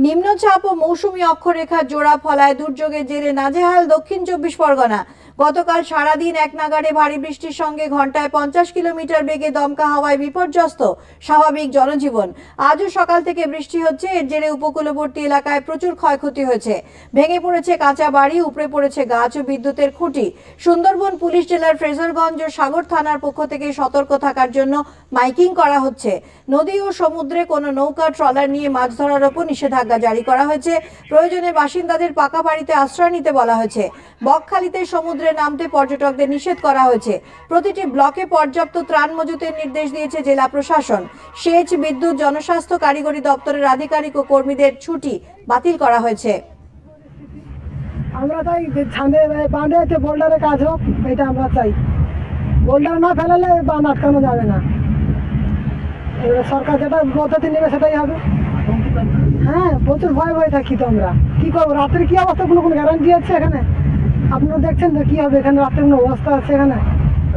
নিম্নচাপ ও মৌসুমী অক্ষরেখার জোড়া ফলায় দুর্যোগের জেরে নাজেহাল দক্ষিণ 24 পরগনা। গতকাল সারাদিন এক নাগাড়ে ভারী বৃষ্টির সঙ্গে ঘন্টায় 50 কিলোমিটার বেগে দমকা হাওয়ায় বিপর্যস্ত স্বাভাবিক জনজীবন। আজও সকাল থেকে বৃষ্টি হচ্ছে, এর জেরে উপকূলবর্তী এলাকায় প্রচুর ক্ষয়ক্ষতি হয়েছে। ভেঙে পড়েছে কাঁচা বাড়ি, উপড়ে পড়েছে গাছ ও বিদ্যুতের খুঁটি। সুন্দরবন পুলিশ জেলার ফ্রেজারগঞ্জ ও সাগর থানার পক্ষ থেকে সতর্ক থাকার জন্য মাইকিং করা হচ্ছে। নদী ও সমুদ্রে কোনো নৌকা ট্রলার নিয়ে মাছ ধরার ওপর নিষেধাজ্ঞা জারি করা হয়েছে। প্রয়োজনে বাসিন্দাদের পাকা বাড়িতে আশ্রয় নিতে বলা হয়েছে। বকখালিতে সমুদ্রে নামতে পর্যটকদের নিষেধ করা হয়েছে। প্রতিটি ব্লকে পর্যাপ্ত ত্রাণ মজুতের নির্দেশ দিয়েছে জেলা প্রশাসন। সেচ, বিদ্যুৎ, জনস্বাস্থ্য, কারিগরি দপ্তরের আধিকারিক ও কর্মীদের ছুটি বাতিল করা হয়েছে। আমরা চাই ছাদে বাঁধে বোল্ডারে কাজ হোক, এটা আমরা চাই। বোল্ডার না ফেলালে বাঁধ আটকানো যাবে না। সরকার যেটা পদ্ধতি নেবে সেটাই হবে। হ্যাঁ, প্রচুর ভয় থাকি তো আমরা। কি করবো, রাত্রে কি অবস্থা, কোনো গ্যারান্টি আছে এখানে? আপনারা দেখছেন তো কি হবে এখানে, রাত্রে কোনো অবস্থা আছে এখানে?